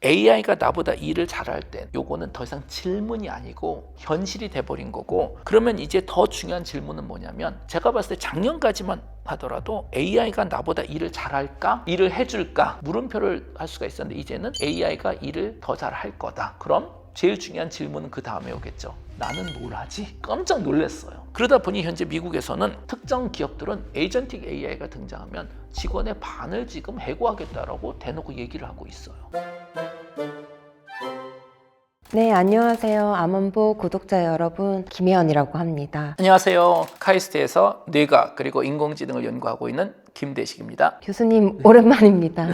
AI가 나보다 일을 잘할 땐 요거는 더 이상 질문이 아니고 현실이 돼버린 거고, 그러면 이제 더 중요한 질문은 뭐냐면, 제가 봤을 때 작년까지만 하더라도 AI가 나보다 일을 잘할까? 일을 해줄까? 물음표를 할 수가 있었는데, 이제는 AI가 일을 더 잘할 거다. 그럼 제일 중요한 질문은 그 다음에 오겠죠. 나는 뭘 하지? 깜짝 놀랐어요. 그러다 보니 현재 미국에서는 특정 기업들은 에이전틱 AI가 등장하면 직원의 반을 지금 해고하겠다라고 대놓고 얘기를 하고 있어요. 네, 안녕하세요. 암원보 구독자 여러분, 김혜연이라고 합니다. 안녕하세요. 카이스트에서 뇌과학 그리고 인공지능을 연구하고 있는 김대식입니다. 교수님, 오랜만입니다.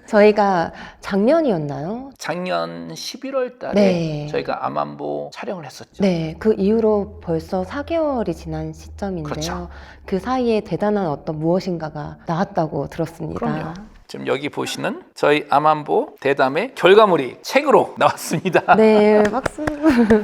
저희가 작년이었나요? 작년 11월 달에 네. 저희가 암안보 촬영을 했었죠. 네, 그 이후로 벌써 4개월이 지난 시점인데요. 그렇죠. 그 사이에 대단한 어떤 무엇인가가 나왔다고 들었습니다. 그럼요. 지금 여기 보시는 저희 암안보 대담의 결과물이 책으로 나왔습니다. 네, 박수.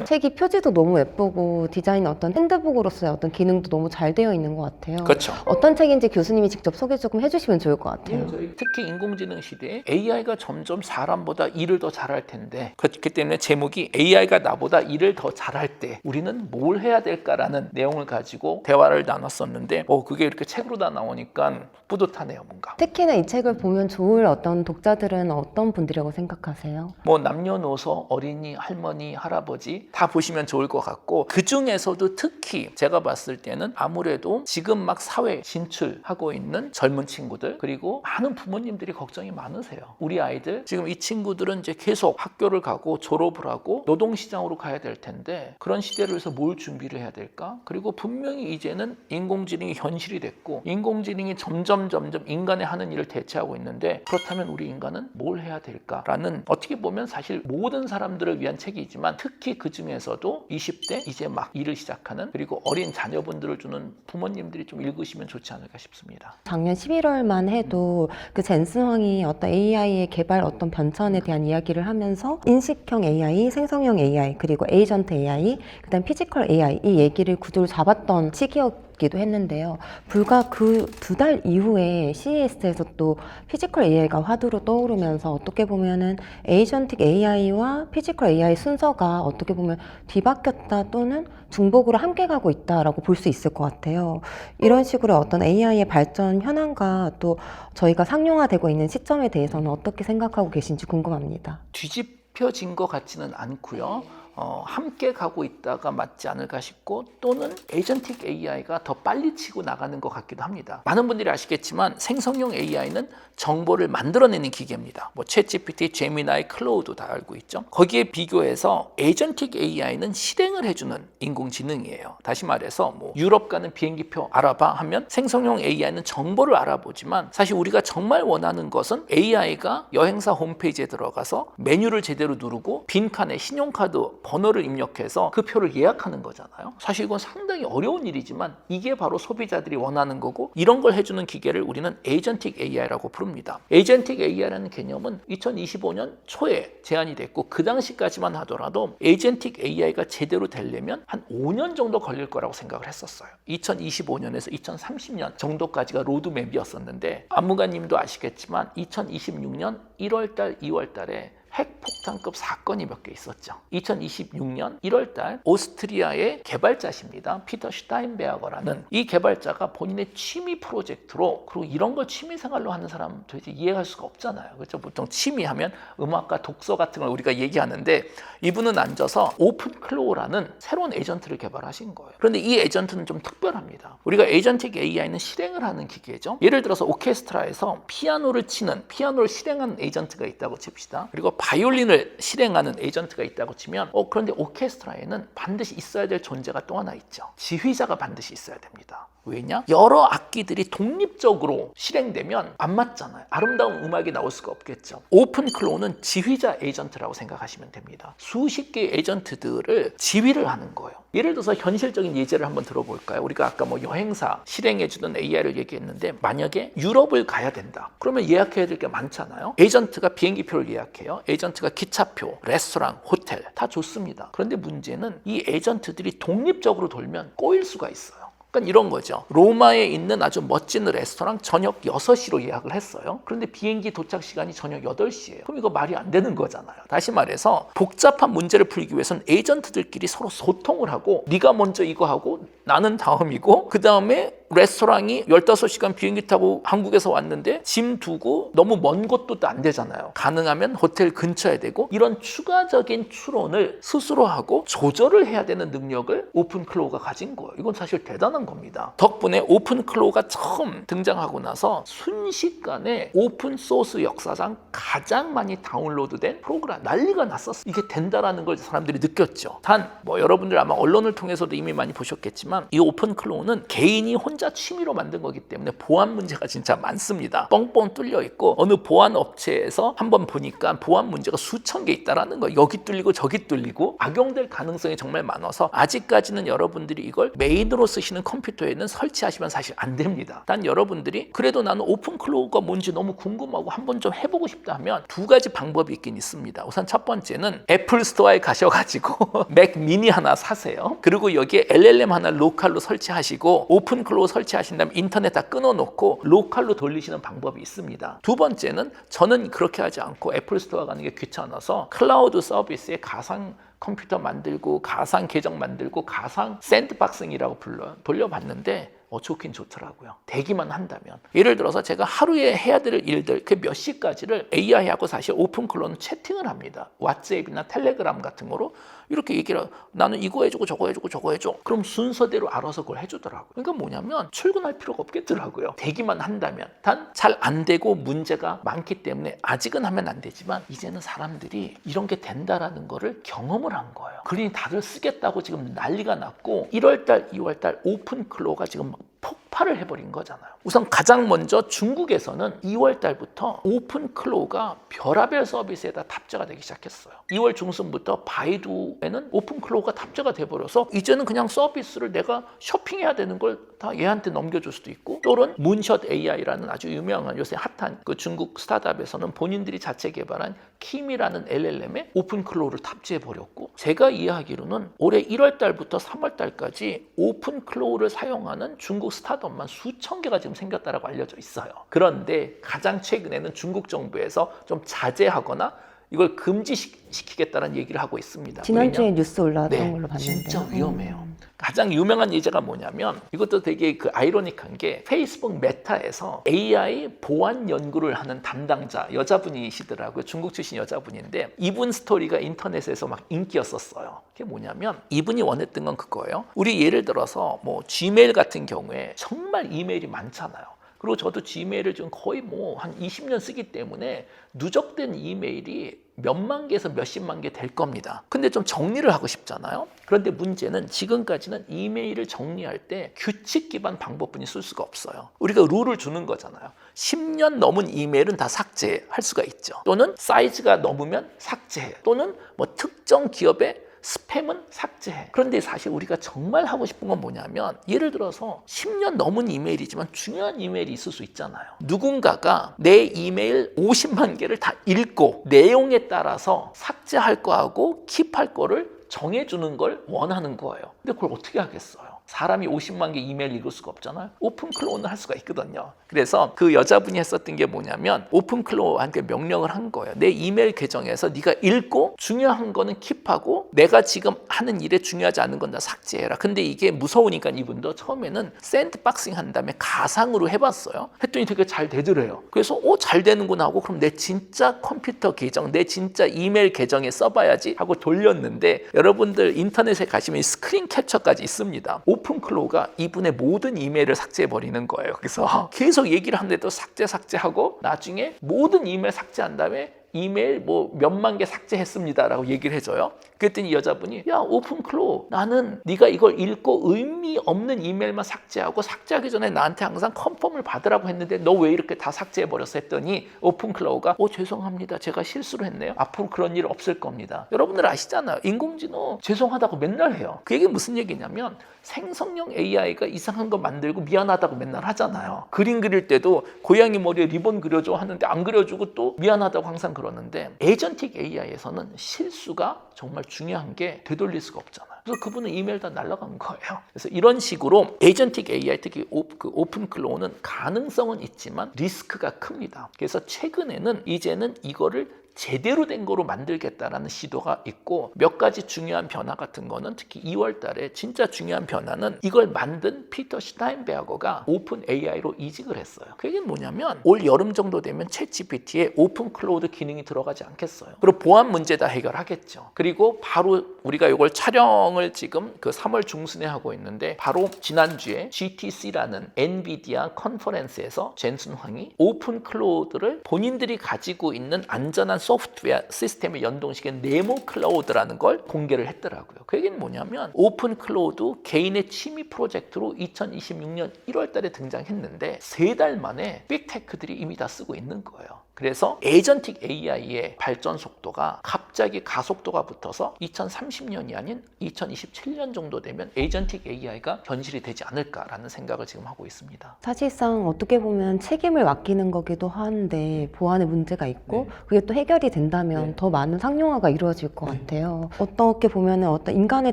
책이 표지도 너무 예쁘고 디자인 어떤 핸드북으로서의 어떤 기능도 너무 잘 되어 있는 것 같아요. 그렇죠. 어떤 책인지 교수님이 직접 소개 조금 해주시면 좋을 것 같아요. 특히 인공지능 시대에 AI가 점점 사람보다 일을 더 잘할 텐데, 그렇기 때문에 제목이 AI가 나보다 일을 더 잘할 때 우리는 뭘 해야 될까라는 내용을 가지고 대화를 나눴었는데, 그게 이렇게 책으로 다 나오니까 뿌듯하네요, 뭔가. 특히나 이 책을 보면 좋을 어떤 독자들은 어떤 분들이라고 생각하세요? 뭐 남녀노소, 어린이, 할머니, 할아버지 다 보시면 좋을 것 같고, 그 중에서도 특히 제가 봤을 때는 아무래도 지금 막 사회 진출하고 있는 젊은 친구들, 그리고 많은 부모님들이 걱정이 많으세요. 우리 아이들 지금 이 친구들은 이제 계속 학교를 가고 졸업을 하고 노동시장으로 가야 될 텐데, 그런 시대를 위해서 뭘 준비를 해야 될까? 그리고 분명히 이제는 인공지능이 현실이 됐고, 인공지능이 점점 인간의 하는 일을 대체하고 있는데, 그렇다면 우리 인간은 뭘 해야 될까라는, 어떻게 보면 사실 모든 사람들을 위한 책이지만 특히 그 중에서도 20대 이제 막 일을 시작하는, 그리고 어린 자녀분들을 주는 부모님들이 좀 읽으시면 좋지 않을까 싶습니다. 작년 11월만 해도 그 젠슨 황이 어떤 AI의 개발 어떤 변천에 대한 이야기를 하면서 인식형 AI, 생성형 AI, 그리고 에이전트 AI, 그다음 피지컬 AI 이 얘기를 구조를 잡았던 시기였기도 했는데요. 불과 그 2달 이후에 CES에서 또 피지컬 AI가 화두로 떠오르면서 어떻게 보면은 에이전틱 AI와 피지컬 AI 순서가 어떻게 보면 뒤바뀌었다 또는 중복으로 함께 가고 있다라고 볼 수 있을 것 같아요. 이런 식으로 어떤 AI의 발전 현황과 또 저희가 상용화되고 있는 시점에 대해서는 어떻게 생각하고 계신지 궁금합니다. 뒤집혀진 것 같지는 않고요. 함께 가고 있다가 맞지 않을까 싶고, 또는 에이전틱 AI가 더 빨리 치고 나가는 것 같기도 합니다. 많은 분들이 아시겠지만 생성형 AI는 정보를 만들어내는 기계입니다. 뭐 챗GPT, 제미나이, 클로우도 다 알고 있죠. 거기에 비교해서 에이전틱 AI는 실행을 해주는 인공지능이에요. 다시 말해서 뭐 유럽 가는 비행기표 알아봐 하면 생성형 AI는 정보를 알아보지만, 사실 우리가 정말 원하는 것은 AI가 여행사 홈페이지에 들어가서 메뉴를 제대로 누르고 빈칸에 신용카드 번호를 입력해서 그 표를 예약하는 거잖아요. 사실 이건 상당히 어려운 일이지만 이게 바로 소비자들이 원하는 거고, 이런 걸 해주는 기계를 우리는 에이전틱 AI라고 부릅니다. 에이전틱 AI라는 개념은 2025년 초에 제안이 됐고, 그 당시까지만 하더라도 에이전틱 AI가 제대로 되려면 한 5년 정도 걸릴 거라고 생각을 했었어요. 2025년에서 2030년 정도까지가 로드맵이었었는데, 안무관님도 아시겠지만 2026년 1월달, 2월달에 핵폭탄급 사건이 몇 개 있었죠. 2026년 1월달 오스트리아의 개발자십니다. 피터 슈타인베어거라는 이 개발자가 본인의 취미 프로젝트로, 그리고 이런 걸 취미생활로 하는 사람 도대체 이해할 수가 없잖아요. 그렇죠? 보통 취미하면 음악과 독서 같은 걸 우리가 얘기하는데, 이분은 앉아서 오픈클로우라는 새로운 에이전트를 개발하신 거예요. 그런데 이 에이전트는 좀 특별합니다. 우리가 에이전틱 AI는 실행을 하는 기계죠. 예를 들어서 오케스트라에서 피아노를 실행하는 에이전트가 있다고 칩시다. 그리고 바이올린을 실행하는 에이전트가 있다고 치면, 그런데 오케스트라에는 반드시 있어야 될 존재가 또 하나 있죠. 지휘자가 반드시 있어야 됩니다. 왜냐? 여러 악기들이 독립적으로 실행되면 안 맞잖아요. 아름다운 음악이 나올 수가 없겠죠. 오픈클로우는 지휘자 에이전트라고 생각하시면 됩니다. 수십 개의 에이전트들을 지휘를 하는 거예요. 예를 들어서 현실적인 예제를 한번 들어볼까요? 우리가 아까 뭐 여행사 실행해주는 AI를 얘기했는데, 만약에 유럽을 가야 된다. 그러면 예약해야 될 게 많잖아요. 에이전트가 비행기표를 예약해요. 에이전트가 기차표, 레스토랑, 호텔 다 좋습니다. 그런데 문제는 이 에이전트들이 독립적으로 돌면 꼬일 수가 있어요. 그러니까 이런 거죠. 로마에 있는 아주 멋진 레스토랑 저녁 6시로 예약을 했어요. 그런데 비행기 도착 시간이 저녁 8시예요. 그럼 이거 말이 안 되는 거잖아요. 다시 말해서 복잡한 문제를 풀기 위해서는 에이전트들끼리 서로 소통을 하고 네가 먼저 이거 하고 나는 다음이고 그 다음에 레스토랑이 15시간 비행기 타고 한국에서 왔는데 짐 두고 너무 먼 곳도 안 되잖아요. 가능하면 호텔 근처에 되고 이런 추가적인 추론을 스스로 하고 조절을 해야 되는 능력을 오픈클로우가 가진 거예요. 이건 사실 대단한 겁니다. 덕분에 오픈클로우가 처음 등장하고 나서 순식간에 오픈소스 역사상 가장 많이 다운로드된 프로그램 난리가 났었어요. 이게 된다라는 걸 사람들이 느꼈죠. 단 뭐 여러분들 아마 언론을 통해서도 이미 많이 보셨겠지만 이 오픈클로우는 개인이 혼자 취미로 만든 거기 때문에 보안 문제가 진짜 많습니다. 뻥뻥 뚫려 있고 어느 보안 업체에서 한번 보니까 보안 문제가 수천 개 있다라는 거. 여기 뚫리고 저기 뚫리고 악용될 가능성이 정말 많아서 아직까지는 여러분들이 이걸 메인으로 쓰시는 컴퓨터에는 설치하시면 사실 안 됩니다. 단 여러분들이 그래도 나는 오픈클로우가 뭔지 너무 궁금하고 한번 좀 해보고 싶다 하면 두 가지 방법이 있긴 있습니다. 우선 첫 번째는 애플 스토어에 가셔가지고 맥 미니 하나 사세요. 그리고 여기에 LLM 하나 로컬로 설치하시고 오픈클로우 설치하신 다음에 인터넷 다 끊어놓고 로컬로 돌리시는 방법이 있습니다. 두 번째는 저는 그렇게 하지 않고 애플 스토어 가는 게 귀찮아서 클라우드 서비스에 가상 컴퓨터 만들고 가상 계정 만들고 가상 샌드박싱이라고 불러요. 돌려봤는데 좋긴 좋더라고요. 되기만 한다면. 예를 들어서 제가 하루에 해야 될 일들 그 몇 시까지를 AI하고 사실 오픈클로우는 채팅을 합니다. 왓츠앱이나 텔레그램 같은 거로 이렇게 얘기를 나는 이거 해주고 저거 해주고 저거 해줘. 그럼 순서대로 알아서 그걸 해주더라고요. 그러니까 뭐냐면 출근할 필요가 없겠더라고요. 되기만 한다면. 단 잘 안 되고 문제가 많기 때문에 아직은 하면 안 되지만 이제는 사람들이 이런 게 된다라는 거를 경험을 한 거예요. 그러니 다들 쓰겠다고 지금 난리가 났고 1월달, 2월달 오픈클로우가 지금 폭발을 해버린 거잖아요. 우선 가장 먼저 중국에서는 2월 달부터 오픈클로우가 별하별 서비스에다 탑재가 되기 시작했어요. 2월 중순부터 바이두에는 오픈클로우가 탑재가 돼버려서 이제는 그냥 서비스를 내가 쇼핑해야 되는 걸 다 얘한테 넘겨줄 수도 있고 또는 문샷 AI라는 아주 유명한 요새 핫한 그 중국 스타트업에서는 본인들이 자체 개발한 킴이라는 LLM에 오픈클로우를 탑재해버렸고 제가 이해하기로는 올해 1월 달부터 3월 달까지 오픈클로우를 사용하는 중국 스타트업만 수천 개가 지금 생겼다라고 알려져 있어요. 그런데 가장 최근에는 중국 정부에서 좀 자제하거나 이걸 금지시키겠다는 얘기를 하고 있습니다. 지난주에 뉴스 올라왔던 네, 걸로 봤는데 진짜 위험해요. 가장 유명한 예제가 뭐냐면 이것도 되게 아이러니한 게 페이스북 메타에서 AI 보안 연구를 하는 담당자 여자분이시더라고요. 중국 출신 여자분인데 이분 스토리가 인터넷에서 막 인기였었어요. 그게 뭐냐면 이분이 원했던 건 그거예요. 우리 예를 들어서 뭐 Gmail 같은 경우에 정말 이메일이 많잖아요. 그리고 저도 Gmail을 지금 거의 뭐 한 20년 쓰기 때문에 누적된 이메일이 몇만 개에서 몇십만 개 될 겁니다. 근데 좀 정리를 하고 싶잖아요. 그런데 문제는 지금까지는 이메일을 정리할 때 규칙 기반 방법뿐이 쓸 수가 없어요. 우리가 룰을 주는 거잖아요. 10년 넘은 이메일은 다 삭제할 수가 있죠. 또는 사이즈가 넘으면 삭제해. 또는 뭐 특정 기업의 스팸은 삭제해. 그런데 사실 우리가 정말 하고 싶은 건 뭐냐면 예를 들어서 10년 넘은 이메일이지만 중요한 이메일이 있을 수 있잖아요. 누군가가 내 이메일 50만 개를 다 읽고 내용에 따라서 삭제할 거하고 킵할 거를 정해주는 걸 원하는 거예요. 근데 그걸 어떻게 하겠어요? 사람이 50만 개 이메일 읽을 수가 없잖아요. 오픈클로우는 할 수가 있거든요. 그래서 그 여자분이 했었던 게 뭐냐면 오픈클로우한테 명령을 한 거예요. 내 이메일 계정에서 네가 읽고 중요한 거는 킵하고 내가 지금 하는 일에 중요하지 않은 건 다 삭제해라. 근데 이게 무서우니까 이분도 처음에는 샌드박싱 한 다음에 가상으로 해봤어요. 했더니 되게 잘 되더래요. 그래서 잘 되는구나 하고 그럼 내 진짜 컴퓨터 계정, 내 진짜 이메일 계정에 써봐야지 하고 돌렸는데 여러분들 인터넷에 가시면 스크린 캡처까지 있습니다. 오픈클로우가 이분의 모든 이메일을 삭제해버리는 거예요. 그래서 계속 얘기를 하는데도 삭제하고 나중에 모든 이메일 삭제한 다음에 이메일 뭐 몇만 개 삭제했습니다라고 얘기를 해줘요. 그랬더니 여자분이 야 오픈클로우 나는 네가 이걸 읽고 의미 없는 이메일만 삭제하고 삭제하기 전에 나한테 항상 컨펌을 받으라고 했는데 너 왜 이렇게 다 삭제해버렸어 했더니 오픈클로우가 죄송합니다. 제가 실수를 했네요. 앞으로 그런 일 없을 겁니다. 여러분들 아시잖아요. 인공지능 죄송하다고 맨날 해요. 그 얘기는 무슨 얘기냐면 생성형 AI가 이상한 거 만들고 미안하다고 맨날 하잖아요. 그림 그릴 때도 고양이 머리에 리본 그려줘 하는데 안 그려주고 또 미안하다고 항상 그러는데 에이전틱 AI에서는 실수가 정말 중요한 게 되돌릴 수가 없잖아요. 그래서 그분은 이메일 다 날아간 거예요. 그래서 이런 식으로 에이전틱 AI, 특히 그 오픈클로우는 가능성은 있지만 리스크가 큽니다. 그래서 최근에는 이제는 이거를 제대로 된 거로 만들겠다라는 시도가 있고, 몇 가지 중요한 변화 같은 거는 특히 2월 달에 진짜 중요한 변화는 이걸 만든 피터 슈타인베어거가 오픈 AI로 이직을 했어요. 그 얘기는 뭐냐면 올 여름 정도 되면 챗 GPT에 오픈 클로우드 기능이 들어가지 않겠어요. 그리고 보안 문제 다 해결하겠죠. 그리고 바로 우리가 이걸 촬영을 지금 그 3월 중순에 하고 있는데, 바로 지난주에 GTC라는 엔비디아 컨퍼런스에서 젠슨 황이 오픈 클로우드를 본인들이 가지고 있는 안전한 소프트웨어 시스템에 연동시킨 네모 클라우드라는 걸 공개를 했더라고요. 그 얘기는 뭐냐면 오픈 클라우드 개인의 취미 프로젝트로 2026년 1월 달에 등장했는데 3달 만에 빅테크들이 이미 다 쓰고 있는 거예요. 그래서 에이전틱 AI의 발전 속도가 갑자기 가속도가 붙어서 2030년이 아닌 2027년 정도 되면 에이전틱 AI가 현실이 되지 않을까라는 생각을 지금 하고 있습니다. 사실상 어떻게 보면 책임을 맡기는 거기도 한데 보안에 문제가 있고 네. 그게 또 해결이 된다면 네. 더 많은 상용화가 이루어질 것 네. 같아요. 어떻게 보면 어떤 인간을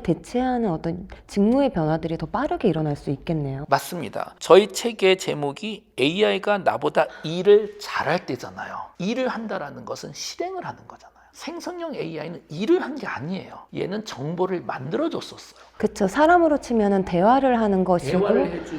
대체하는 어떤 직무의 변화들이 더 빠르게 일어날 수 있겠네요. 맞습니다. 저희 책의 제목이 AI가 나보다 일을 잘할 때잖아요. 일을 한다라는 것은 실행을 하는 거잖아요. 생성형 AI는 일을 한 게 아니에요. 얘는 정보를 만들어줬었어요. 그쵸. 사람으로 치면은 대화를 하는 것이고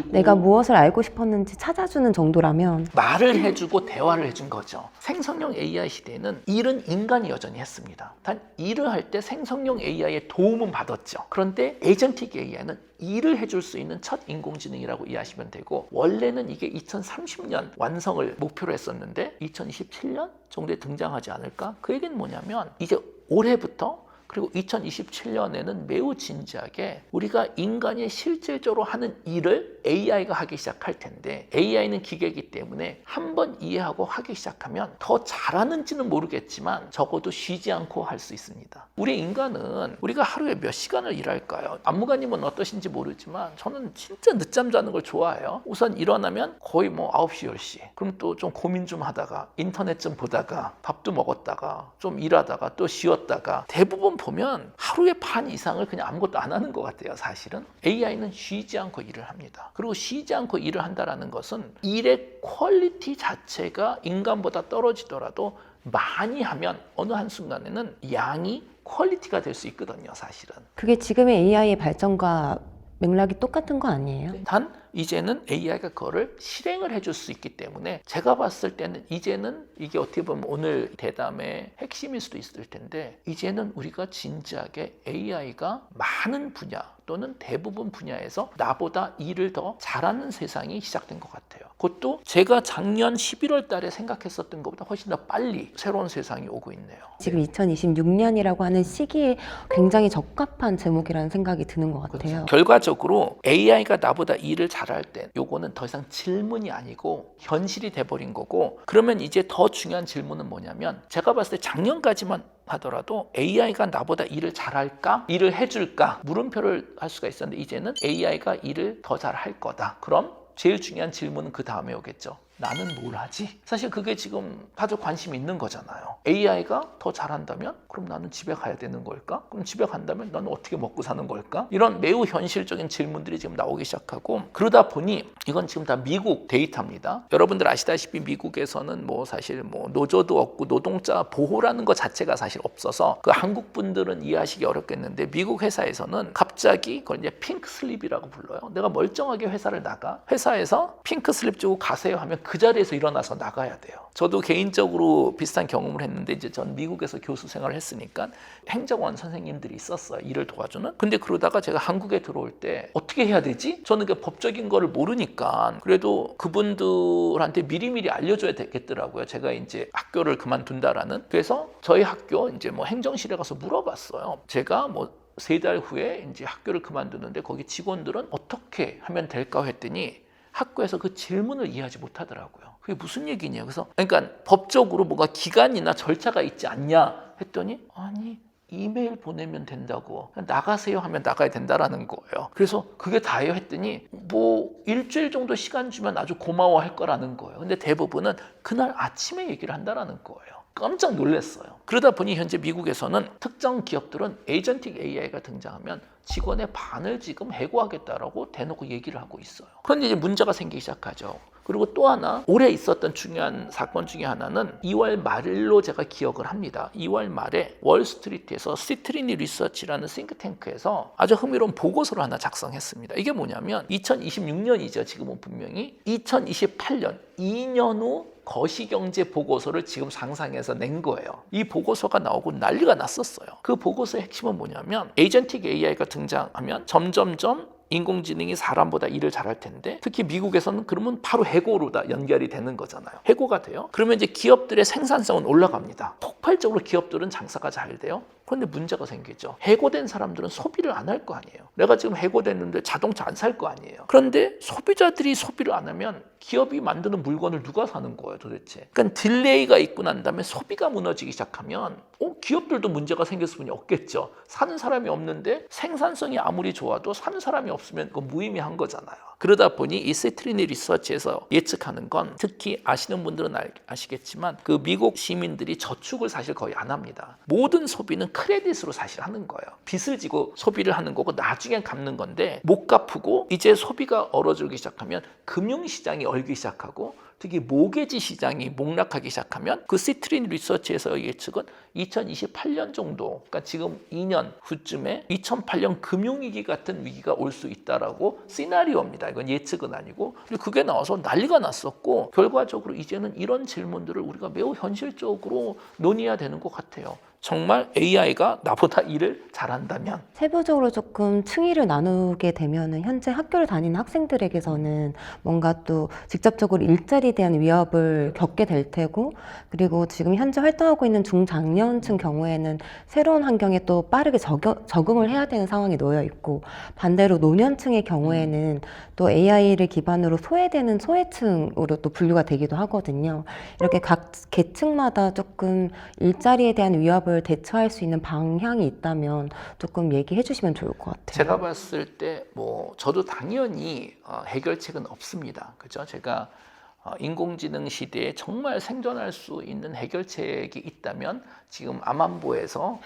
내가 무엇을 알고 싶었는지 찾아주는 정도라면 말을 해주고 대화를 해준 거죠. 생성형 AI 시대에는 일은 인간이 여전히 했습니다. 단 일을 할 때 생성형 AI의 도움은 받았죠. 그런데 에이전틱 AI는 일을 해줄 수 있는 첫 인공지능이라고 이해하시면 되고, 원래는 이게 2030년 완성을 목표로 했었는데 2027년 정도에 등장하지 않을까? 그 얘기는 뭐냐면 이제 올해부터 그리고 2027년에는 매우 진지하게 우리가 인간이 실질적으로 하는 일을 AI가 하기 시작할 텐데, AI는 기계이기 때문에 한번 이해하고 하기 시작하면 더 잘하는지는 모르겠지만 적어도 쉬지 않고 할 수 있습니다. 우리 인간은 우리가 하루에 몇 시간을 일할까요? 안무가님은 어떠신지 모르지만 저는 진짜 늦잠 자는 걸 좋아해요. 우선 일어나면 거의 뭐 9시, 10시. 그럼 또 좀 고민 좀 하다가 인터넷 좀 보다가 밥도 먹었다가 좀 일하다가 또 쉬었다가, 대부분 보면 하루의 반 이상을 그냥 아무것도 안 하는 것 같아요. 사실은 AI는 쉬지 않고 일을 합니다. 그리고 쉬지 않고 일을 한다는 것은 일의 퀄리티 자체가 인간보다 떨어지더라도 많이 하면 어느 한순간에는 양이 퀄리티가 될 수 있거든요. 사실은. 그게 지금의 AI의 발전과 맥락이 똑같은 거 아니에요? 단 이제는 AI가 그거를 실행을 해줄 수 있기 때문에 제가 봤을 때는 이제는 이게 어떻게 보면 오늘 대담의 핵심일 수도 있을 텐데, 이제는 우리가 진지하게 AI가 많은 분야 또는 대부분 분야에서 나보다 일을 더 잘하는 세상이 시작된 것 같아요. 그것도 제가 작년 11월 달에 생각했었던 것보다 훨씬 더 빨리 새로운 세상이 오고 있네요. 지금 2026년이라고 하는 시기에 굉장히 적합한 제목이라는 생각이 드는 것 같아요. 그렇죠. 결과적으로 AI가 나보다 일을 잘할 때 요거는 더 이상 질문이 아니고 현실이 돼버린 거고, 그러면 이제 더 중요한 질문은 뭐냐면, 제가 봤을 때 작년까지만 하더라도 AI가 나보다 일을 잘할까? 일을 해줄까? 물음표를 할 수가 있었는데 이제는 AI가 일을 더 잘할 거다. 그럼 제일 중요한 질문은 그 다음에 오겠죠. 나는 뭘 하지? 사실 그게 지금 다들 관심이 있는 거잖아요. AI가 더 잘한다면 그럼 나는 집에 가야 되는 걸까? 그럼 집에 간다면 나는 어떻게 먹고 사는 걸까? 이런 매우 현실적인 질문들이 지금 나오기 시작하고, 그러다 보니 이건 지금 다 미국 데이터입니다. 여러분들 아시다시피 미국에서는 뭐 사실 뭐 노조도 없고 노동자 보호라는 것 자체가 사실 없어서 그 한국 분들은 이해하시기 어렵겠는데, 미국 회사에서는 갑자기 그걸 이제 핑크 슬립이라고 불러요. 내가 멀쩡하게 회사를 나가, 회사에서 핑크 슬립 주고 가세요 하면 그 자리에서 일어나서 나가야 돼요. 저도 개인적으로 비슷한 경험을 했는데, 이제 전 미국에서 교수 생활을 했으니까 행정원 선생님들이 있었어요. 일을 도와주는. 근데 그러다가 제가 한국에 들어올 때 어떻게 해야 되지? 저는 그 법적인 거를 모르니까 그래도 그분들한테 미리미리 알려줘야 되겠더라고요. 제가 이제 학교를 그만둔다라는. 그래서 저희 학교 이제 뭐 행정실에 가서 물어봤어요. 제가 뭐 3달 후에 이제 학교를 그만두는데 거기 직원들은 어떻게 하면 될까 했더니 학교에서 그 질문을 이해하지 못하더라고요. 그게 무슨 얘기냐. 그래서 그러니까 법적으로 뭔가 기간이나 절차가 있지 않냐 했더니, 아니 이메일 보내면 된다고, 나가세요 하면 나가야 된다라는 거예요. 그래서 그게 다예요 했더니 뭐 일주일 정도 시간 주면 아주 고마워할 거라는 거예요. 근데 대부분은 그날 아침에 얘기를 한다라는 거예요. 깜짝 놀랐어요. 그러다 보니 현재 미국에서는 특정 기업들은 에이전틱 AI가 등장하면 직원의 반을 지금 해고하겠다라고 대놓고 얘기를 하고 있어요. 그런데 이제 문제가 생기기 시작하죠. 그리고 또 하나 올해 있었던 중요한 사건 중에 하나는 2월 말로 제가 기억을 합니다. 2월 말에 월스트리트에서 시트리니 리서치라는 싱크탱크에서 아주 흥미로운 보고서를 하나 작성했습니다. 이게 뭐냐면 2026년이죠. 지금은 분명히 2028년 2년 후 거시경제 보고서를 지금 상상해서 낸 거예요. 이 보고서가 나오고 난리가 났었어요. 그 보고서의 핵심은 뭐냐면 에이전틱 AI가 등장하면 점점점 인공지능이 사람보다 일을 잘할 텐데 특히 미국에서는 그러면 바로 해고로 다 연결이 되는 거잖아요. 해고가 돼요. 그러면 이제 기업들의 생산성은 올라갑니다. 폭발적으로 기업들은 장사가 잘 돼요. 그런데 문제가 생기죠. 해고된 사람들은 소비를 안 할 거 아니에요. 내가 지금 해고됐는데 자동차 안 살 거 아니에요. 그런데 소비자들이 소비를 안 하면 기업이 만드는 물건을 누가 사는 거예요 도대체. 그러니까 딜레이가 있고 난 다음에 소비가 무너지기 시작하면 기업들도 문제가 생길 수밖에 없겠죠. 사는 사람이 없는데 생산성이 아무리 좋아도 사는 사람이 없으면 그건 무의미한 거잖아요. 그러다 보니 이 시트리니 리서치에서 예측하는 건 특히 아시는 분들은 아시겠지만 그 미국 시민들이 저축을 사실 거의 안 합니다. 모든 소비는 크레딧으로 사실 하는 거예요. 빚을 지고 소비를 하는 거고 나중에 갚는 건데 못 갚고 이제 소비가 얼어들기 시작하면 금융시장이 얼기 시작하고 특히 모게지 시장이 목락하기 시작하면 그 시트린 리서치에서의 예측은 2028년 정도, 그러니까 지금 2년 후쯤에 2008년 금융위기 같은 위기가 올 수 있다라고 시나리오입니다. 이건 예측은 아니고. 그게 나와서 난리가 났었고 결과적으로 이제는 이런 질문들을 우리가 매우 현실적으로 논의해야 되는 것 같아요. 정말 AI가 나보다 일을 잘한다면 세부적으로 조금 층위를 나누게 되면은 현재 학교를 다니는 학생들에게서는 뭔가 또 직접적으로 일자리에 대한 위협을 겪게 될 테고 그리고 지금 현재 활동하고 있는 중장년층 경우에는 새로운 환경에 또 빠르게 적응을 해야 되는 상황에 놓여 있고 반대로 노년층의 경우에는 또 AI를 기반으로 소외되는 소외층으로 또 분류가 되기도 하거든요. 이렇게 각 계층마다 조금 일자리에 대한 위협을 대처할 수 있는 방향이 있다면 조금 얘기해 주시면 좋을 것 같아요. 제가 봤을 때 저도 당연히 해결책은 없습니다. 그죠? 제가 인공지능 시대에 정말 생존할 수 있는 해결책이 있다면 지금 암안보에서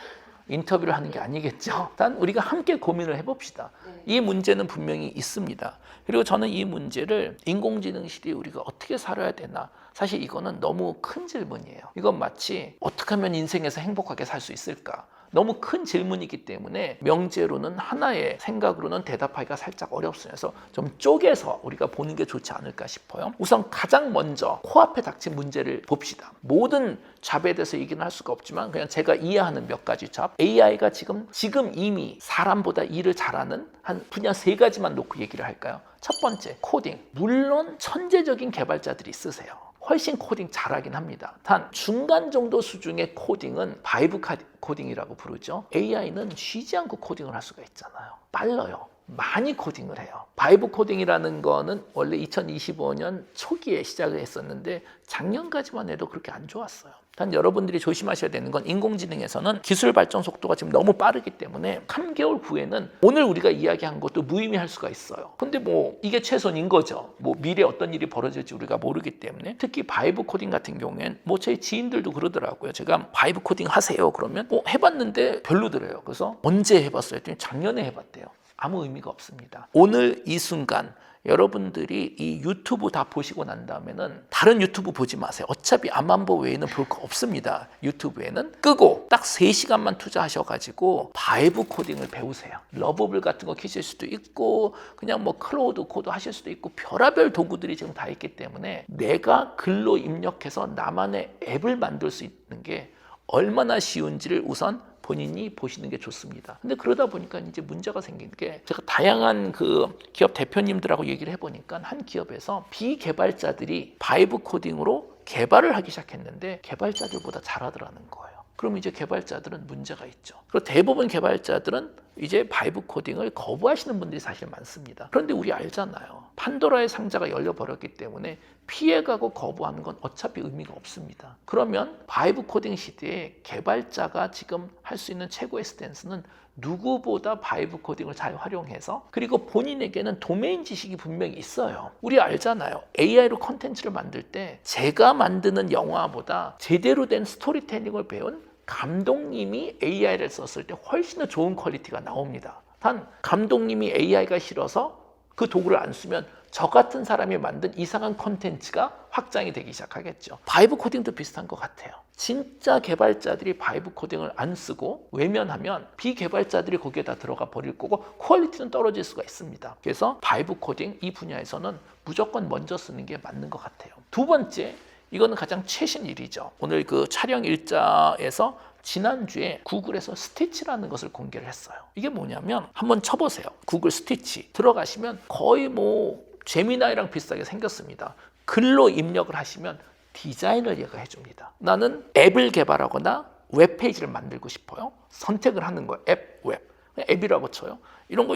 인터뷰를 하는 게 아니겠죠. 일단 우리가 함께 고민을 해봅시다. 이 문제는 분명히 있습니다. 그리고 저는 이 문제를 인공지능 시대에 우리가 어떻게 살아야 되나 사실 이거는 너무 큰 질문이에요. 이건 마치 어떻게 하면 인생에서 행복하게 살 수 있을까? 너무 큰 질문이기 때문에 명제로는 하나의 생각으로는 대답하기가 살짝 어렵습니다. 그래서 좀 쪼개서 우리가 보는 게 좋지 않을까 싶어요. 우선 가장 먼저 코앞에 닥친 문제를 봅시다. 모든 잡에 대해서 얘기는 할 수가 없지만 그냥 제가 이해하는 몇 가지 잡. AI가 지금 이미 사람보다 일을 잘하는 한 분야 3가지만 놓고 얘기를 할까요? 첫 번째, 코딩. 물론 천재적인 개발자들이 있으세요. 훨씬 코딩 잘하긴 합니다. 단 중간 정도 수준의 코딩은 바이브 코딩이라고 부르죠. AI는 쉬지 않고 코딩을 할 수가 있잖아요. 빨라요. 많이 코딩을 해요. 바이브 코딩이라는 거는 원래 2025년 초기에 시작을 했었는데 작년까지만 해도 그렇게 안 좋았어요. 단 여러분들이 조심하셔야 되는 건 인공지능에서는 기술 발전 속도가 지금 너무 빠르기 때문에 3개월 후에는 오늘 우리가 이야기한 것도 무의미할 수가 있어요. 근데 이게 최선인 거죠. 미래에 어떤 일이 벌어질지 우리가 모르기 때문에 특히 바이브 코딩 같은 경우엔 제 지인들도 그러더라고요. 제가 바이브 코딩 하세요 그러면 해봤는데 별로더래요. 그래서 언제 해봤어요? 했더니 작년에 해봤대요. 아무 의미가 없습니다. 오늘 이 순간 여러분들이 이 유튜브 다 보시고 난 다음에는 다른 유튜브 보지 마세요. 어차피 암안보 외에는 볼 거 없습니다. 유튜브에는 끄고 딱 3시간만 투자하셔가지고 바이브 코딩을 배우세요. 러버블 같은 거 키실 수도 있고 그냥 클로우드 코드 하실 수도 있고 별의별 도구들이 지금 다 있기 때문에 내가 글로 입력해서 나만의 앱을 만들 수 있는 게 얼마나 쉬운지를 우선 본인이 보시는 게 좋습니다. 근데 그러다 보니까 이제 문제가 생긴 게 제가 다양한 그 기업 대표님들하고 얘기를 해보니까 한 기업에서 비개발자들이 바이브 코딩으로 개발을 하기 시작했는데 개발자들보다 잘하더라는 거예요. 그럼 이제 개발자들은 문제가 있죠. 그리고 대부분 개발자들은 이제 바이브 코딩을 거부하시는 분들이 사실 많습니다. 그런데 우리 알잖아요. 판도라의 상자가 열려버렸기 때문에 피해가고 거부하는 건 어차피 의미가 없습니다. 그러면 바이브 코딩 시대에 개발자가 지금 할 수 있는 최고의 스탠스는 누구보다 바이브 코딩을 잘 활용해서, 그리고 본인에게는 도메인 지식이 분명히 있어요. 우리 알잖아요. AI로 콘텐츠를 만들 때 제가 만드는 영화보다 제대로 된 스토리텔링을 배운 감독님이 AI를 썼을 때 훨씬 더 좋은 퀄리티가 나옵니다. 단 감독님이 AI가 싫어서 그 도구를 안 쓰면 저 같은 사람이 만든 이상한 콘텐츠가 확장이 되기 시작하겠죠. 바이브 코딩도 비슷한 것 같아요. 진짜 개발자들이 바이브 코딩을 안 쓰고 외면하면 비개발자들이 거기에다 들어가 버릴 거고 퀄리티는 떨어질 수가 있습니다. 그래서 바이브 코딩 이 분야에서는 무조건 먼저 쓰는 게 맞는 것 같아요. 두 번째, 이거는 가장 최신 일이죠. 오늘 그 촬영 일자에서 지난주에 구글에서 스티치라는 것을 공개를 했어요. 이게 뭐냐면 한번 쳐보세요. 구글 스티치 들어가시면 거의 뭐 제미나이랑 비슷하게 생겼습니다. 글로 입력을 하시면 디자인을 얘가 해줍니다. 나는 앱을 개발하거나 웹페이지를 만들고 싶어요. 선택을 하는 거예요. 앱, 웹. 앱이라고 쳐요. 이런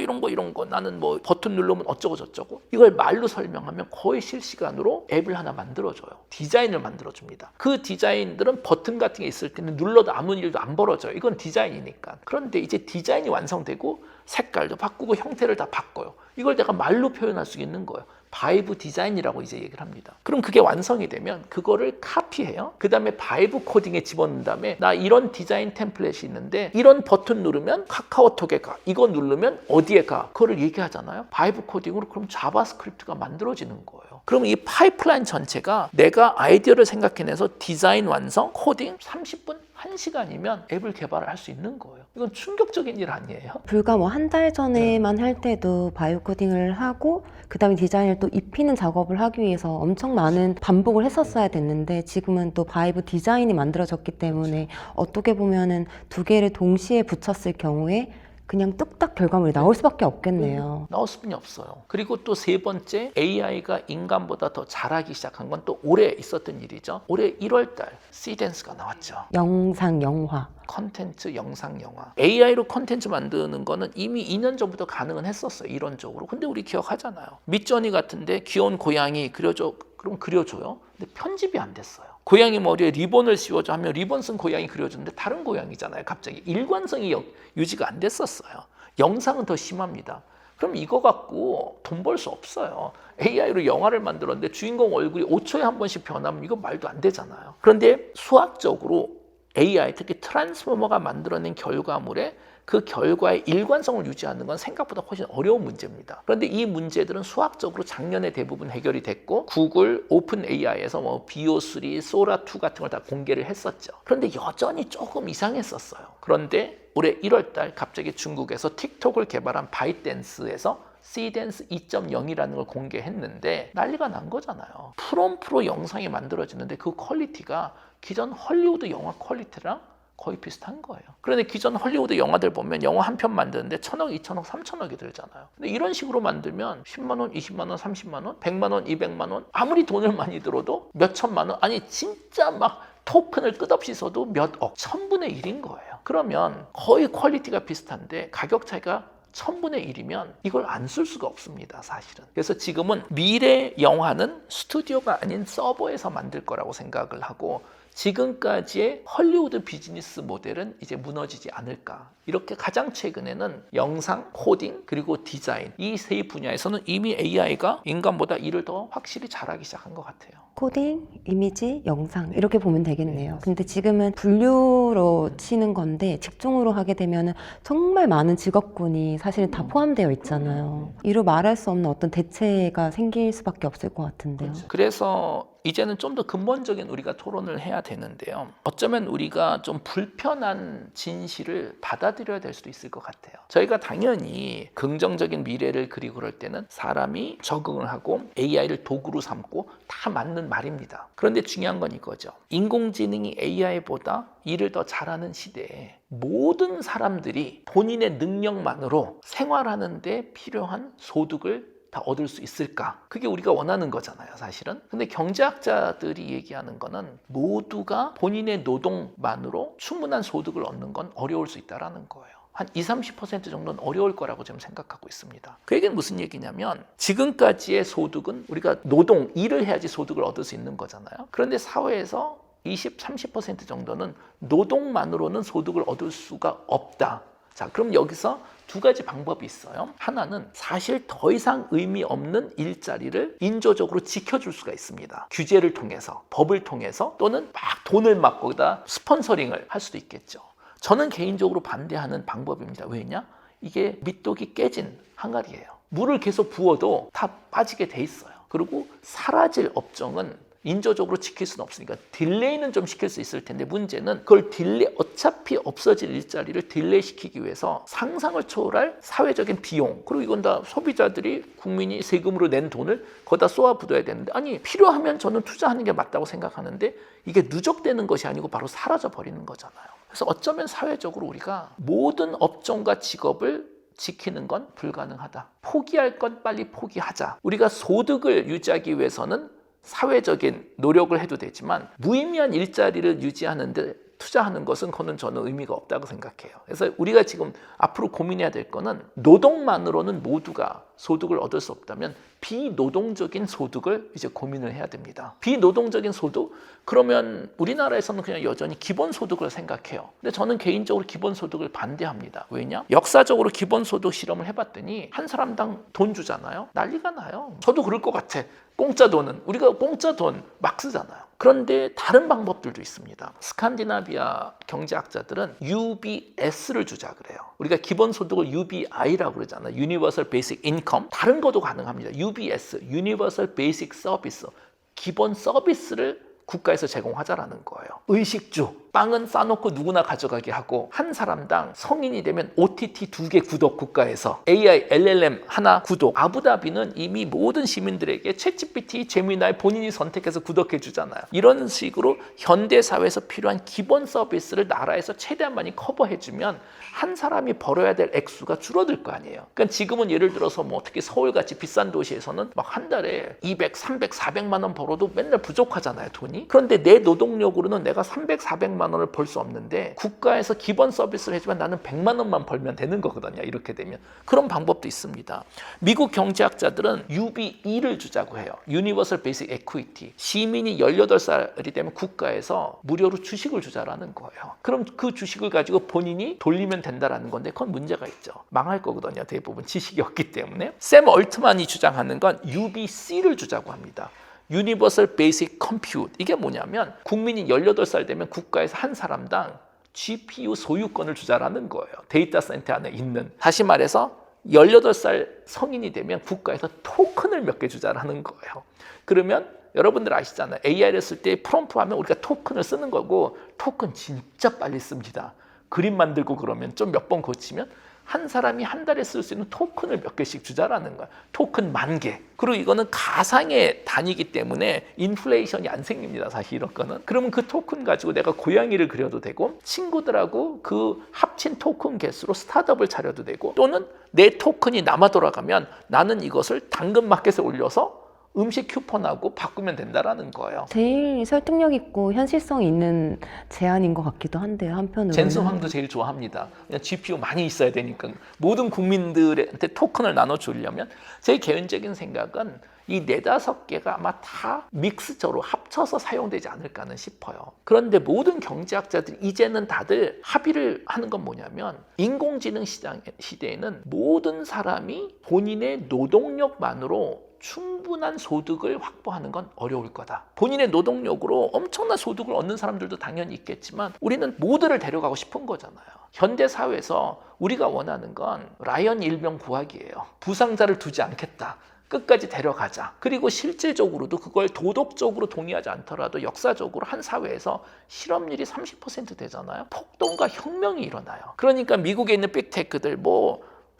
거 나는 뭐 버튼 누르면 어쩌고 저쩌고, 이걸 말로 설명하면 거의 실시간으로 앱을 하나 만들어줘요. 디자인을 만들어줍니다. 그 디자인들은 버튼 같은 게 있을 때는 눌러도 아무 일도 안 벌어져요. 이건 디자인이니까. 그런데 이제 디자인이 완성되고 색깔도 바꾸고 형태를 다 바꿔요. 이걸 내가 말로 표현할 수 있는 거예요. 바이브 디자인이라고 이제 얘기를 합니다. 그럼 그게 완성이 되면 그거를 카피해요. 그 다음에 바이브 코딩에 집어넣은 다음에 나 이런 디자인 템플릿이 있는데 이런 버튼 누르면 카카오톡에 가, 이거 누르면 어디에 가, 그거를 얘기하잖아요. 바이브 코딩으로 그럼 자바스크립트가 만들어지는 거예요. 그럼 이 파이프라인 전체가 내가 아이디어를 생각해내서 디자인 완성, 코딩 30분, 1시간이면 앱을 개발을 할 수 있는 거예요. 이건 충격적인 일 아니에요? 불과 뭐 한 달 전에만 할 때도 바이오 코딩을 하고 그 다음에 디자인을 또 입히는 작업을 하기 위해서 엄청 많은 반복을 했었어야 됐는데 지금은 또 바이브 디자인이 만들어졌기 때문에 어떻게 보면은 두 개를 동시에 붙였을 경우에 그냥 뚝딱 결과물이 나올 수밖에 없겠네요. 나올 수뿐이 없어요. 그리고 또 세 번째, AI가 인간보다 더 잘하기 시작한 건 또 올해 있었던 일이죠. 올해 1월달 시댄스가 나왔죠. 영상, 영화. 컨텐츠, 영상, 영화. AI로 컨텐츠 만드는 거는 이미 2년 전부터 가능은 했었어요. 이론적으로. 근데 우리 기억하잖아요. midjourney 같은데 귀여운 고양이 그려줘. 그럼 그려줘요. 근데 편집이 안 됐어요. 고양이 머리에 리본을 씌워줘 하면 리본 쓴 고양이 그려주는데 다른 고양이잖아요. 갑자기 일관성이 유지가 안 됐었어요. 영상은 더 심합니다. 그럼 이거 갖고 돈 벌 수 없어요. AI로 영화를 만들었는데 주인공 얼굴이 5초에 한 번씩 변하면 이거 말도 안 되잖아요. 그런데 수학적으로 AI, 특히 트랜스포머가 만들어낸 결과물에 그 결과의 일관성을 유지하는 건 생각보다 훨씬 어려운 문제입니다. 그런데 이 문제들은 수학적으로 작년에 대부분 해결이 됐고 구글 오픈 AI에서 뭐 BO3, 소라2 같은 걸 다 공개를 했었죠. 그런데 여전히 조금 이상했었어요. 그런데 올해 1월 달 갑자기 중국에서 틱톡을 개발한 바이댄스에서 시댄스 2.0이라는 걸 공개했는데 난리가 난 거잖아요. 프롬프로 영상이 만들어지는데 그 퀄리티가 기존 헐리우드 영화 퀄리티랑 거의 비슷한 거예요. 그런데 기존 헐리우드 영화들 보면 영화 한 편 만드는데 1,000억, 2,000억, 3,000억이 들잖아요. 근데 이런 식으로 만들면 10만 원, 20만 원, 30만 원, 100만 원, 200만 원, 아무리 돈을 많이 들어도 몇 천만 원, 아니 진짜 막 토큰을 끝없이 써도 몇 억, 1000분의 1인 거예요. 그러면 거의 퀄리티가 비슷한데 가격 차이가 1000분의 1이면 이걸 안 쓸 수가 없습니다, 사실은. 그래서 지금은 미래 영화는 스튜디오가 아닌 서버에서 만들 거라고 생각을 하고 지금까지의 헐리우드 비즈니스 모델은 이제 무너지지 않을까. 이렇게 가장 최근에는 영상, 코딩, 그리고 디자인 이 세 분야에서는 이미 AI가 인간보다 일을 더 확실히 잘하기 시작한 것 같아요. 코딩, 이미지, 영상 이렇게 보면 되겠네요. 근데 지금은 분류로 치는 건데 직종으로 하게 되면 정말 많은 직업군이 사실은 다 포함되어 있잖아요. 이루 말할 수 없는 어떤 대체가 생길 수밖에 없을 것 같은데요. 그래서 이제는 좀 더 근본적인 우리가 토론을 해야 되는데요. 어쩌면 우리가 좀 불편한 진실을 받아들여야 될 수도 있을 것 같아요. 저희가 당연히 긍정적인 미래를 그리고 그럴 때는 사람이 적응을 하고 AI를 도구로 삼고 다 맞는 말입니다. 그런데 중요한 건 이거죠. 인공지능이 AI보다 일을 더 잘하는 시대에 모든 사람들이 본인의 능력만으로 생활하는 데 필요한 소득을 다 얻을 수 있을까? 그게 우리가 원하는 거잖아요, 사실은. 근데 경제학자들이 얘기하는 거는 모두가 본인의 노동만으로 충분한 소득을 얻는 건 어려울 수 있다는 거예요. 한 20-30% 정도는 어려울 거라고 저는 생각하고 있습니다. 그 얘기는 무슨 얘기냐면 지금까지의 소득은 우리가 노동, 일을 해야지 소득을 얻을 수 있는 거잖아요. 그런데 사회에서 20-30% 정도는 노동만으로는 소득을 얻을 수가 없다. 자, 그럼 여기서 두 가지 방법이 있어요. 하나는 사실 더 이상 의미 없는 일자리를 인조적으로 지켜줄 수가 있습니다. 규제를 통해서, 법을 통해서 또는 막 돈을 막 거기다 스폰서링을 할 수도 있겠죠. 저는 개인적으로 반대하는 방법입니다. 왜냐? 이게 밑독이 깨진 항아리예요. 물을 계속 부어도 다 빠지게 돼 있어요. 그리고 사라질 업종은 인조적으로 지킬 수는 없으니까 딜레이는 좀 시킬 수 있을 텐데 문제는 그걸 어차피 없어질 일자리를 딜레이 시키기 위해서 상상을 초월할 사회적인 비용, 그리고 이건 다 소비자들이 국민이 세금으로 낸 돈을 거기다 쏟아붓어야 되는데, 아니 필요하면 저는 투자하는 게 맞다고 생각하는데 이게 누적되는 것이 아니고 바로 사라져 버리는 거잖아요. 그래서 어쩌면 사회적으로 우리가 모든 업종과 직업을 지키는 건 불가능하다. 포기할 건 빨리 포기하자. 우리가 소득을 유지하기 위해서는 사회적인 노력을 해도 되지만 무의미한 일자리를 유지하는데 투자하는 것은 그거는 저는 의미가 없다고 생각해요. 그래서 우리가 지금 앞으로 고민해야 될 거는 노동만으로는 모두가 소득을 얻을 수 없다면 비노동적인 소득을 이제 고민을 해야 됩니다. 비노동적인 소득? 그러면 우리나라에서는 그냥 여전히 기본소득을 생각해요. 근데 저는 개인적으로 기본소득을 반대합니다. 왜냐? 역사적으로 기본소득 실험을 해봤더니 한 사람당 돈 주잖아요. 난리가 나요. 저도 그럴 것 같아. 공짜 돈은 우리가 공짜 돈 막 쓰잖아요. 그런데 다른 방법들도 있습니다. 스칸디나비아 경제학자들은 UBS를 주자 그래요. 우리가 기본소득을 UBI라고 그러잖아요. Universal Basic Income. 다른 것도 가능합니다. UBS, Universal Basic Service. 기본 서비스를 국가에서 제공하자라는 거예요. 의식주, 빵은 싸놓고 누구나 가져가게 하고 한 사람당 성인이 되면 OTT 2개 구독 국가에서 AI, LLM 하나 구독. 아부다비는 이미 모든 시민들에게 챗GPT, 제미나이 본인이 선택해서 구독해 주잖아요. 이런 식으로 현대사회에서 필요한 기본 서비스를 나라에서 최대한 많이 커버해 주면 한 사람이 벌어야 될 액수가 줄어들 거 아니에요. 그러니까 지금은 예를 들어서 뭐 특히 서울같이 비싼 도시에서는 막 한 달에 200, 300, 400만 원 벌어도 맨날 부족하잖아요, 돈이. 그런데 내 노동력으로는 내가 300, 400만 원을 벌 수 없는데 국가에서 기본 서비스를 해주면 나는 100만 원만 벌면 되는 거거든요. 이렇게 되면. 그런 방법도 있습니다. 미국 경제학자들은 UBE를 주자고 해요. Universal Basic Equity. 시민이 18살이 되면 국가에서 무료로 주식을 주자라는 거예요. 그럼 그 주식을 가지고 본인이 돌리면 된다라는 건데 그건 문제가 있죠. 망할 거거든요. 대부분 지식이 없기 때문에. 샘 얼트만이 주장하는 건 UBC를 주자고 합니다. Universal Basic Compute. 이게 뭐냐면 국민이 18살 되면 국가에서 한 사람당 GPU 소유권을 주자라는 거예요. 데이터 센터 안에 있는. 다시 말해서 18살 성인이 되면 국가에서 토큰을 몇 개 주자라는 거예요. 그러면 여러분들 아시잖아요. AI를 쓸 때 프롬프트 하면 우리가 토큰을 쓰는 거고 토큰 진짜 빨리 씁니다. 그림 만들고 그러면 좀 몇 번 고치면 한 사람이 한 달에 쓸 수 있는 토큰을 몇 개씩 주자라는 거야. 토큰 10,000개. 그리고 이거는 가상의 단위이기 때문에 인플레이션이 안 생깁니다. 사실 이런 거는. 그러면 그 토큰 가지고 내가 고양이를 그려도 되고 친구들하고 그 합친 토큰 개수로 스타트업을 차려도 되고 또는 내 토큰이 남아 돌아가면 나는 이것을 당근마켓에 올려서 음식 쿠폰하고 바꾸면 된다라는 거예요. 제일 설득력 있고 현실성 있는 제안인 것 같기도 한데요. 한편으로는. 젠슨 황도 제일 좋아합니다. 그냥 GPU 많이 있어야 되니까 모든 국민들한테 토큰을 나눠주려면 제 개인적인 생각은 이 4-5개가 아마 다 믹스처로 합쳐서 사용되지 않을까는 싶어요. 그런데 모든 경제학자들이 이제는 다들 합의를 하는 건 뭐냐면 인공지능 시대에는 모든 사람이 본인의 노동력만으로 충분한 소득을 확보하는 건 어려울 거다. 본인의 노동력으로 엄청난 소득을 얻는 사람들도 당연히 있겠지만 우리는 모두를 데려가고 싶은 거잖아요. 현대 사회에서 우리가 원하는 건 라이언 일병 구하기예요. 부상자를 두지 않겠다. 끝까지 데려가자. 그리고 실질적으로도 그걸 도덕적으로 동의하지 않더라도 역사적으로 한 사회에서 실업률이 30% 되잖아요. 폭동과 혁명이 일어나요. 그러니까 미국에 있는 빅테크들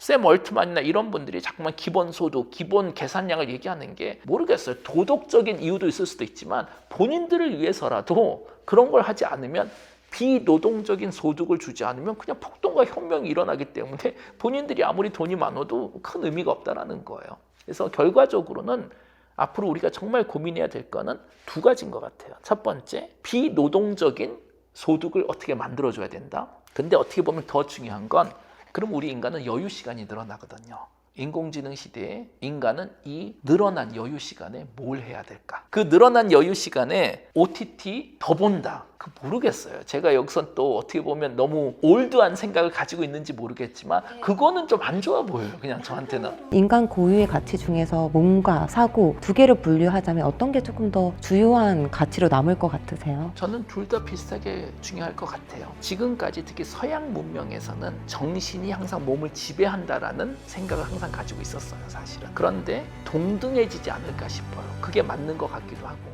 샘 얼트만이나 이런 분들이 자꾸만 기본소득, 기본 계산량을 얘기하는 게 모르겠어요. 도덕적인 이유도 있을 수도 있지만 본인들을 위해서라도 그런 걸 하지 않으면 비노동적인 소득을 주지 않으면 그냥 폭동과 혁명이 일어나기 때문에 본인들이 아무리 돈이 많아도 큰 의미가 없다라는 거예요. 그래서 결과적으로는 앞으로 우리가 정말 고민해야 될 거는 2가지인 것 같아요. 첫 번째, 비노동적인 소득을 어떻게 만들어줘야 된다. 근데 어떻게 보면 더 중요한 건 그럼 우리 인간은 여유 시간이 늘어나거든요. 인공지능 시대에 인간은 이 늘어난 여유 시간에 뭘 해야 될까? 그 늘어난 여유 시간에 OTT 더 본다. 그 모르겠어요. 제가 여기서 또 어떻게 보면 너무 올드한 생각을 가지고 있는지 모르겠지만 그거는 좀 안 좋아 보여요. 그냥 저한테는. 인간 고유의 가치 중에서 몸과 사고 두 개를 분류하자면 어떤 게 조금 더 주요한 가치로 남을 것 같으세요? 저는 둘 다 비슷하게 중요할 것 같아요. 지금까지 특히 서양 문명에서는 정신이 항상 몸을 지배한다라는 생각을 항상 가지고 있었어요, 사실은. 그런데 동등해지지 않을까 싶어요. 그게 맞는 것 같기도 하고.